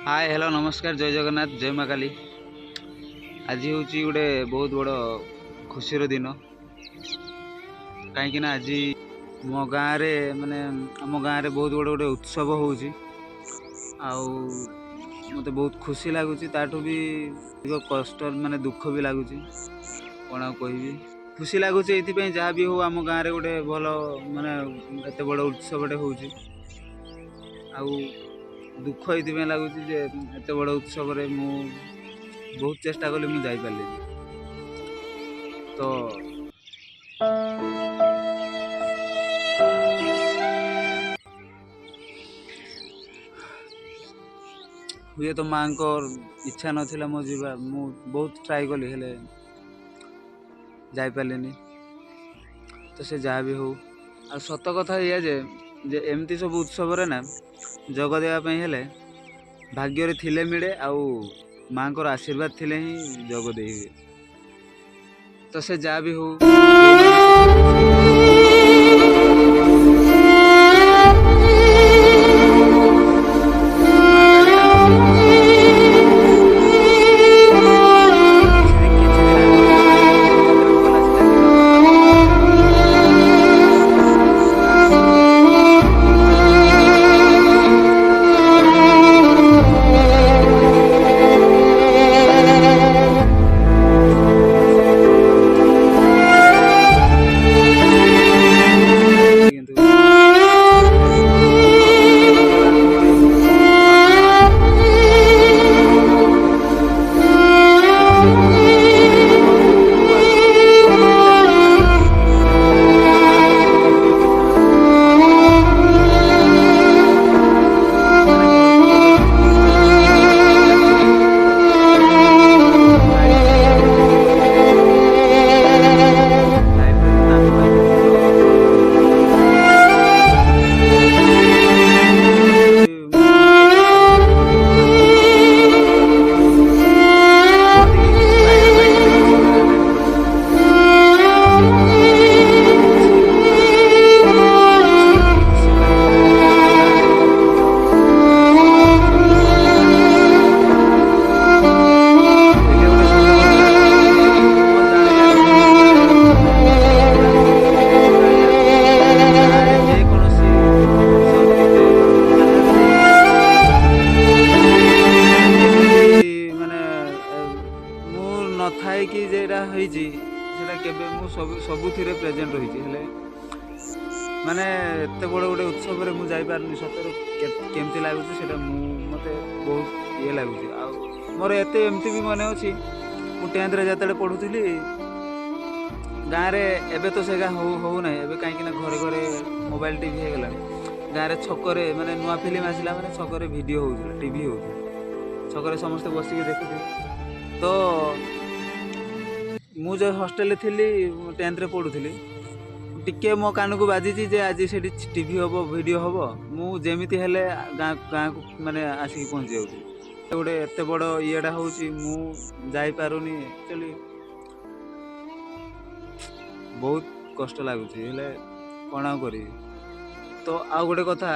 Hi hello नमस्कार जय जगन्नाथ जय माँ काली। आज हूँ गोटे बहुत बड़ खुशी दिन कहीं आज मो गाँव रे माने आम गाँव रे बहुत बड़ गोटे उत्सव होउची आउ मते बहुत खुशी लगुच ताठू भी कष्ट माने दुख भी लगुच कौन कहबी खुशी लगुच ये जहाँ भी हो आम गाँव रे गोटे भल माने एत बड़ उत्सवटे होउची आउ दुख ये लगुच एत बड़ उत्सव मु बहुत चेष्टा कली मुझे जापारे तो हुए तो माँ को इच्छा नाला मो जीवा मु बहुत ट्राए कली हेले जापारे तो से जहाँ भी हो आ सत कथा या जे एमती सब उत्सव ना जग देवाई हेले भाग्य रे थिले मिले आउ माँ को आशीर्वाद थिले ही जग दे हुए तो से जहाँ भी हो जो मैंने से सब माँ काली किछि दिन आगु मते कॉल आसिला कि बाबा समस्ते କିନ୍ତୁ କିଛି ହେଲେ ଭାଗ୍ୟବାନ ମୋର ଏଇ ବାପା ମା ସେଥିଯୋଗୁଁ ମୁଁ ଆଜି ଏତେ ଚାଲିଛି ମାଙ୍କ ସେବା କରିକି ସେମାନେ ମତେ ସମ୍ମାନ ଦଉଛନ୍ତି ମାନେ ଘରକୁ କେବେ କିଛି ଡାକିଲେ ଲାଇଫ ରେ ତ ତାଙ୍କ ପାଇଁ କିଛି ତ କିଛି ମୁଁ ଚେଷ୍ଟା କରୁଛି କୁହନ୍ତି କି କିଛି ପାଇବା ପାଇଁ ହେଲେ କିଛି କରିବା ପାଇଁ ପଡେ ମୁଁ କିଛି ମାନେ କିଛି ଖୁସି ପାଇଁ ଆମ ଗାଁରେ ଗୋଟେ ଉତ୍ସବ ହଉଛି ବୋଲି ମୁଁ ଜାଣିଲି ଏଇଟା ଗୋଟେ ସତ କଥା ଯେ ମୋ ଜାଣିବାରେ ମାନେ ମୋ ଜାଣିବାରେ ଗାଁରେ ଯେକୌଣସି ଫଙ୍କସନ୍ କି ଯେ ଯାହା ବି ହେଇଛି ସେଟା କେବେ ବି ମାନେ ମୁଁ ନଥାଏ କି ଯେଟା ହେଇଛି ସେଟା କେବେ ମୁଁ ସବୁଥିରେ ପ୍ରେଜେଣ୍ଟ ରହିଛି ହେଲେ ମାନେ ଏତେ ବଡ଼ ଗୋଟେ ଉତ୍ସବରେ ମୁଁ ଯାଇପାରୁନି ସତରେ କେମିତି ଲାଗୁଛି ସେଟା ମତେ ବହୁତ ଇଏ ଲାଗୁଛି ଆଉ ମୋର ଏତେ ଏମିତି ବି ମନେ ଅଛି ମୁଁ 10th ରେ ଯେତେବେଳେ ପଢ଼ୁଥିଲି ଗାଁରେ ଏବେ ତ ସେଗା ହଉନାହିଁ ଏବେ କାହିଁକି ନା ଘରେ ଘରେ ମୋବାଇଲ ଟିଭି ହେଇଗଲାଣି ଗାଁରେ ଛକରେ ମାନେ ନୂଆ ଫିଲ୍ମ ଆସିଲା ମାନେ ଛକରେ ଭିଡ଼ିଓ ହଉଥିଲା ଟିଭି ହଉଥିଲା ଛକରେ ସମସ୍ତେ ବସିକି ଦେଖୁଥିଲେ ତ ମୁଁ ଯେଉଁ ହଷ୍ଟେଲରେ ଥିଲି 10th ରେ ପଢ଼ୁଥିଲି ଟିକେ ମୋ କାନକୁ ବାଜିଛି ଯେ ଆଜି ସେଠି ଟିଭି ହବ ଭିଡ଼ିଓ ହବ ମୁଁ ଯେମିତି ହେଲେ ଗାଁକୁ ମାନେ ଆସିକି ପହଞ୍ଚି ଯାଉଥିଲି ଗୋଟେ ଏତେ ବଡ଼ ଇଏଟା ହେଉଛି ମୁଁ ଯାଇପାରୁନି ଆକ୍ଚୁଆଲି ବହୁତ କଷ୍ଟ ଲାଗୁଛି ହେଲେ କ'ଣ ଆଉ କରିବି ତ ଆଉ ଗୋଟେ କଥା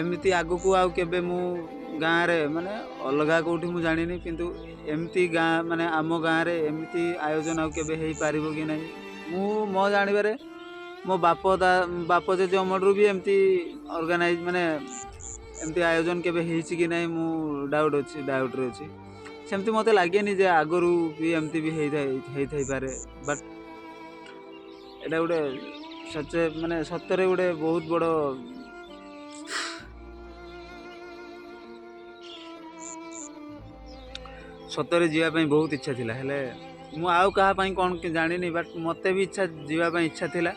ଏମିତି ଆଗକୁ ଆଉ କେବେ ମୁଁ ଗାଁରେ ମାନେ ଅଲଗା କେଉଁଠି ମୁଁ ଜାଣିନି କିନ୍ତୁ ଏମିତି ଗାଁ ମାନେ ଆମ ଗାଁରେ ଏମିତି ଆୟୋଜନ ଆଉ କେବେ ହେଇପାରିବ କି ନାହିଁ ମୁଁ ମୋ ଜାଣିବାରେ ମୋ ବାପ ଜେଜେ ଅମଳରୁ ବି ଏମିତି ଅର୍ଗାନାଇଜ ମାନେ ଏମିତି ଆୟୋଜନ କେବେ ହେଇଛି କି ନାହିଁ ମୁଁ ଡାଉଟ୍ରେ ଅଛି ସେମିତି ମୋତେ ଲାଗେନି ଯେ ଆଗରୁ ବି ଏମିତି ବି ହେଇଥାଇପାରେ ବଟ୍ ଏଇଟା ଗୋଟେ ମାନେ ସତରେ ଗୋଟେ ବହୁତ ବଡ଼ ସତରେ ଯିବା ପାଇଁ ବହୁତ ଇଚ୍ଛା ଥିଲା ହେଲେ ମୁଁ ଆଉ କାହା ପାଇଁ କ'ଣ ଜାଣିନି ବଟ୍ ମୋତେ ବି ଯିବା ପାଇଁ ଇଚ୍ଛା ଥିଲା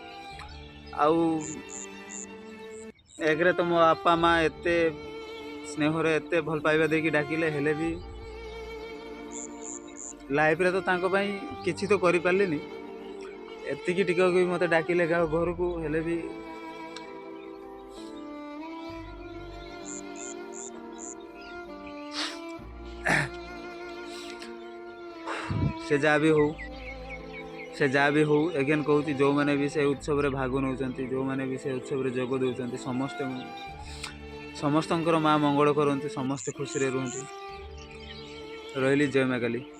ଆଉ ଏକରେ ତ ମୋ ବାପା ମା ଏତେ ସ୍ନେହରେ ଏତେ ଭଲ ପାଇବା ଦେଇକି ଡାକିଲେ ହେଲେ ବି ଲାଇଫରେ ତ ତାଙ୍କ ପାଇଁ କିଛି ତ କରିପାରିଲିନି ଏତିକି ଟିକେ ବି ମୋତେ ଡାକିଲେ ଘରକୁ ହେଲେ ବି से जहाँ भी हो से जहाँ भी हो एगेन कहूँ जो मैंने भी से उत्सव रे भाग नौ जो मैंने भी से उत्सव रे जोग दौरान समस्ते ସମସ୍ତଙ୍କର ମା ମଙ୍ଗଳ କରନ୍ତୁ, ସମସ୍ତେ ଖୁସିରେ ରୁହନ୍ତୁ। ରହିଲି, ଜୟ ମା କାଲି।